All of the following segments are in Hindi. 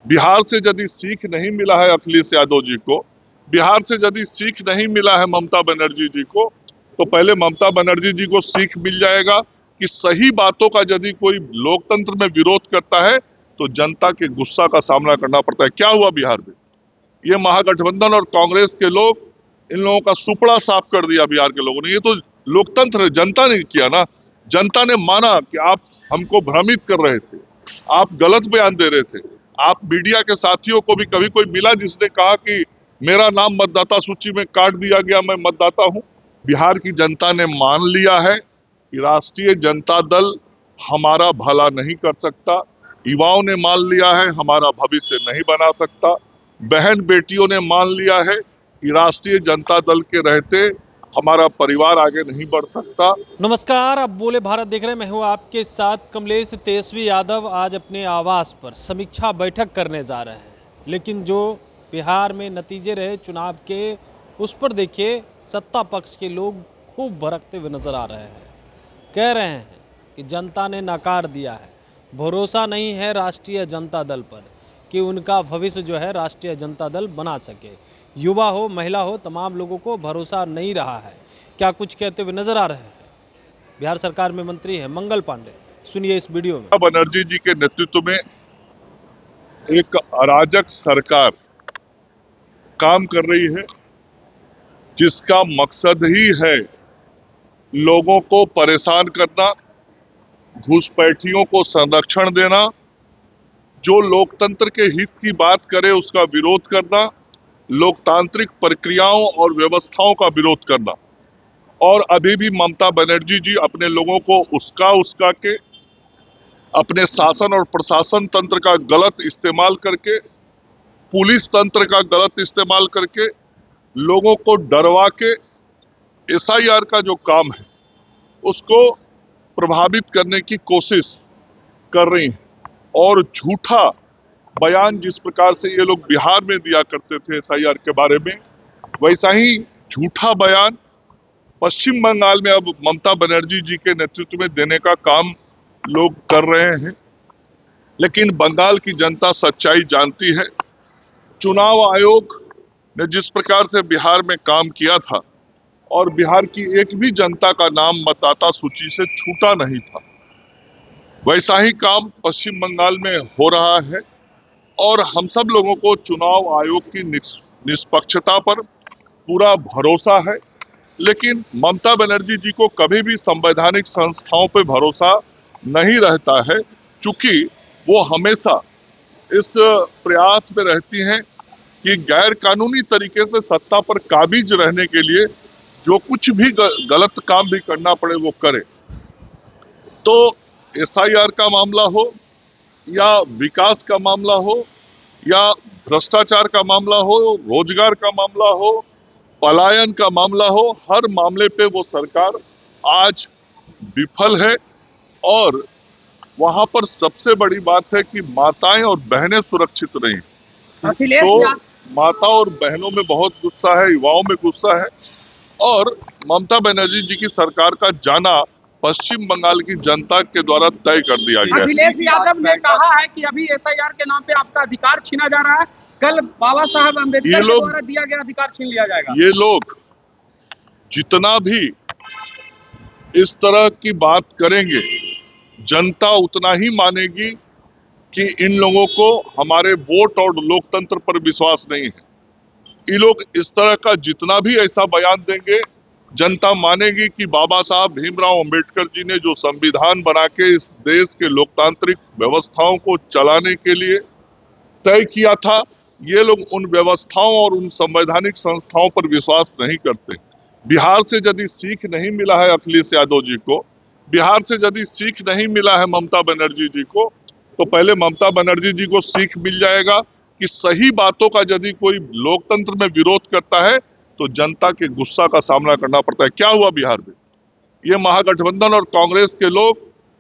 बिहार से यदि सीख नहीं मिला है अखिलेश यादव जी को, बिहार से यदि सीख नहीं मिला है ममता बनर्जी जी को, तो पहले ममता बनर्जी जी को सीख मिल जाएगा कि सही बातों का यदि कोई लोकतंत्र में विरोध करता है तो जनता के गुस्सा का सामना करना पड़ता है। क्या हुआ बिहार में? ये महागठबंधन और कांग्रेस के लोग, इन लोगों का सुपड़ा साफ कर दिया बिहार के लोगों ने। ये तो लोकतंत्र है, जनता ने किया ना। जनता ने माना कि आप हमको भ्रमित कर रहे थे, आप गलत बयान दे रहे थे। आप मीडिया के साथियों को भी कभी कोई मिला जिसने कहा कि मेरा नाम मतदाता सूची में काट दिया गया, मैं मतदाता हूं? बिहार की जनता ने मान लिया है कि राष्ट्रीय जनता दल हमारा भला नहीं कर सकता। युवाओं ने मान लिया है हमारा भविष्य नहीं बना सकता। बहन बेटियों ने मान लिया है कि राष्ट्रीय जनता दल के रहते हमारा परिवार आगे नहीं बढ़ सकता। नमस्कार, आप बोले भारत देख रहे हैं। मैं हूं आपके साथ कमलेश तेजस्वी यादव। आज अपने आवास पर समीक्षा बैठक करने जा रहे हैं, लेकिन जो बिहार में नतीजे रहे चुनाव के, उस पर देखिए सत्ता पक्ष के लोग खूब भड़कते हुए नजर आ रहे हैं। कह रहे हैं कि जनता ने नकार दिया है, भरोसा नहीं है राष्ट्रीय जनता दल पर कि उनका भविष्य जो है राष्ट्रीय जनता दल बना सके। युवा हो, महिला हो, तमाम लोगों को भरोसा नहीं रहा है। क्या कुछ कहते हुए नजर आ रहे हैं बिहार सरकार में मंत्री हैं मंगल पांडे। सुनिए इस वीडियो में। बनर्जी जी के नेतृत्व में एक अराजक सरकार काम कर रही है, जिसका मकसद ही है लोगों को परेशान करना, घुसपैठियों को संरक्षण देना, जो लोकतंत्र के हित की बात करे उसका विरोध करना, लोकतांत्रिक प्रक्रियाओं और व्यवस्थाओं का विरोध करना। और अभी भी ममता बनर्जी जी अपने लोगों को उसका के अपने शासन और प्रशासन तंत्र का गलत इस्तेमाल करके, पुलिस तंत्र का गलत इस्तेमाल करके, लोगों को डरवा के एसआईआर का जो काम है उसको प्रभावित करने की कोशिश कर रही है। और झूठा बयान जिस प्रकार से ये लोग बिहार में दिया करते थे एसआईआर के बारे में, वैसा ही झूठा बयान पश्चिम बंगाल में अब ममता बनर्जी जी के नेतृत्व में देने का काम लोग कर रहे हैं। लेकिन बंगाल की जनता सच्चाई जानती है। चुनाव आयोग ने जिस प्रकार से बिहार में काम किया था और बिहार की एक भी जनता का नाम मतदाता सूची से छूटा नहीं था, वैसा ही काम पश्चिम बंगाल में हो रहा है। और हम सब लोगों को चुनाव आयोग की निष्पक्षता पर पूरा भरोसा है। लेकिन ममता बनर्जी जी को कभी भी संवैधानिक संस्थाओं पर भरोसा नहीं रहता है, चूंकि वो हमेशा इस प्रयास में रहती हैं कि गैर कानूनी तरीके से सत्ता पर काबिज रहने के लिए जो कुछ भी गलत काम भी करना पड़े वो करे। तो एसआईआर का मामला हो या विकास का मामला हो या भ्रष्टाचार का मामला हो, रोजगार का मामला हो, पलायन का मामला हो, हर मामले पे वो सरकार आज विफल है। और वहां पर सबसे बड़ी बात है कि माताएं और बहनें सुरक्षित नहीं। तो माता और बहनों में बहुत गुस्सा है, युवाओं में गुस्सा है। और ममता बनर्जी जी की सरकार का जाना पश्चिम बंगाल की जनता के द्वारा तय कर दिया गया है। अखिलेश यादव ने कहा है कि अभी एसआईआर के नाम पे आपका अधिकार छीना जा रहा है, कल बाबा साहब अम्बेडकर के द्वारा दिया गया अधिकार छीन लिया जाएगा। ये लोग जितना भी इस तरह की बात करेंगे, जनता उतना ही मानेगी कि इन लोगों को हमारे वोट और लोकतंत्र पर विश्वास नहीं है। ये लोग इस तरह का जितना भी ऐसा बयान देंगे, जनता मानेगी कि बाबा साहब भीमराव अंबेडकर जी ने जो संविधान बना के इस देश के लोकतांत्रिक व्यवस्थाओं को चलाने के लिए तय किया था, ये लोग उन व्यवस्थाओं और उन संवैधानिक संस्थाओं पर विश्वास नहीं करते। बिहार से यदि सीख नहीं मिला है अखिलेश यादव जी को, बिहार से यदि सीख नहीं मिला है ममता बनर्जी जी को, तो पहले ममता बनर्जी जी को सीख मिल जाएगा कि सही बातों का यदि कोई लोकतंत्र में विरोध करता है तो जनता के गुस्सा का सामना करना पड़ता है। क्या हुआ बिहार में? ये महागठबंधन और कांग्रेस के लोग,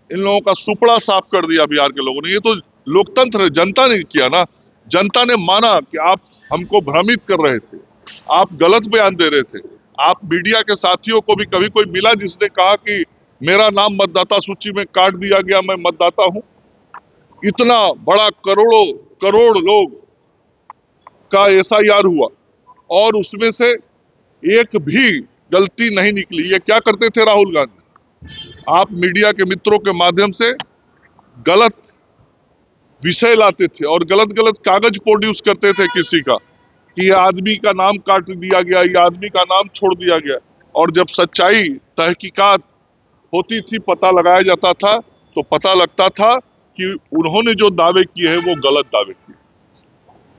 इन लोगों का सुपड़ा साफ कर दिया बिहार के लोगों ने। ये तो लोकतंत्र है, जनता ने किया ना। जनता ने माना कि आप हमको भ्रमित कर रहे थे, आप गलत बयान दे रहे थे। आप मीडिया के साथियों को भी कभी कोई मिला जिसने कहा कि मेरा नाम मतदाता सूची में काट दिया गया, मैं मतदाता हूं? इतना बड़ा करोड़ों करोड़ लोग का एसआईआर हुआ और उसमें से एक भी गलती नहीं निकली। ये क्या करते थे राहुल गांधी? आप मीडिया के मित्रों के माध्यम से गलत विषय लाते थे और गलत गलत कागज प्रोड्यूस करते थे किसी का कि ये आदमी का नाम काट दिया गया, ये आदमी का नाम छोड़ दिया गया। और जब सच्चाई तहकीकात होती थी, पता लगाया जाता था, तो पता लगता था कि उन्होंने जो दावे किए हैं वो गलत दावे किए।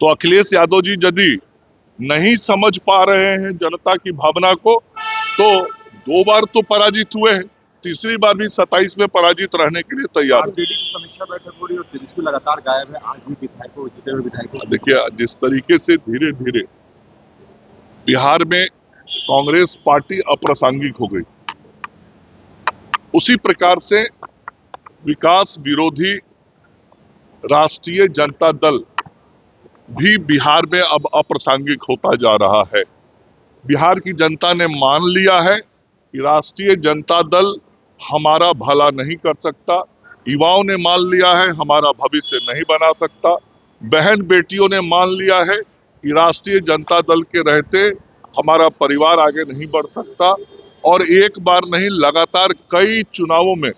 तो अखिलेश यादव जी यदि नहीं समझ पा रहे हैं जनता की भावना को, तो 2 बार तो पराजित हुए हैं, तीसरी बार भी 27 में पराजित रहने के लिए तैयार है। आरजेडी की समीक्षा बैठक हो रही है और तेजस्वी लगातार गायब है। आज भी विधायकों, जितने भी विधायकों, देखिए जिस तरीके से धीरे धीरे बिहार में कांग्रेस पार्टी अप्रासंगिक हो गई, उसी प्रकार से विकास विरोधी राष्ट्रीय जनता दल भी बिहार में अब अप्रासंगिक होता जा रहा है। बिहार की जनता ने मान लिया है कि राष्ट्रीय जनता दल हमारा भला नहीं कर सकता। युवाओं ने मान लिया है हमारा भविष्य नहीं बना सकता। बहन बेटियों ने मान लिया है कि राष्ट्रीय जनता दल के रहते हमारा परिवार आगे नहीं बढ़ सकता। और एक बार नहीं, लगातार कई चुनावों में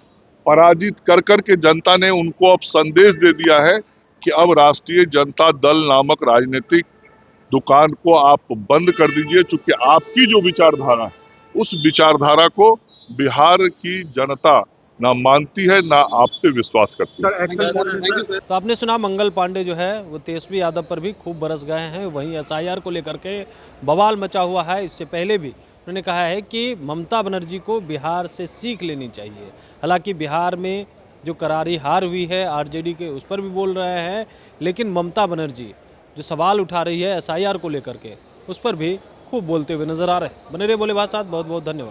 पराजित कर कर के जनता ने उनको अब संदेश दे दिया है कि अब राष्ट्रीय जनता दल नामक राजनीतिक दुकान को आप बंद कर दीजिए, चूंकि आपकी जो विचारधारा है उस विचारधारा को बिहार की जनता ना मानती है ना आप पे विश्वास करती है। तो आपने सुना मंगल पांडे जो है वो तेजस्वी यादव पर भी खूब बरस गए हैं। वहीं एसआईआर को लेकर के बवाल मचा हुआ है। इससे पहले भी उन्होंने कहा है कि ममता बनर्जी को बिहार से सीख लेनी चाहिए। हालांकि बिहार में जो करारी हार हुई है आरजेडी के, उस पर भी बोल रहे हैं, लेकिन ममता बनर्जी जो सवाल उठा रही है एसआईआर को लेकर के, उस पर भी खूब बोलते हुए नजर आ रहे हैं। बने रहे बोले भाई साथ, बहुत बहुत धन्यवाद।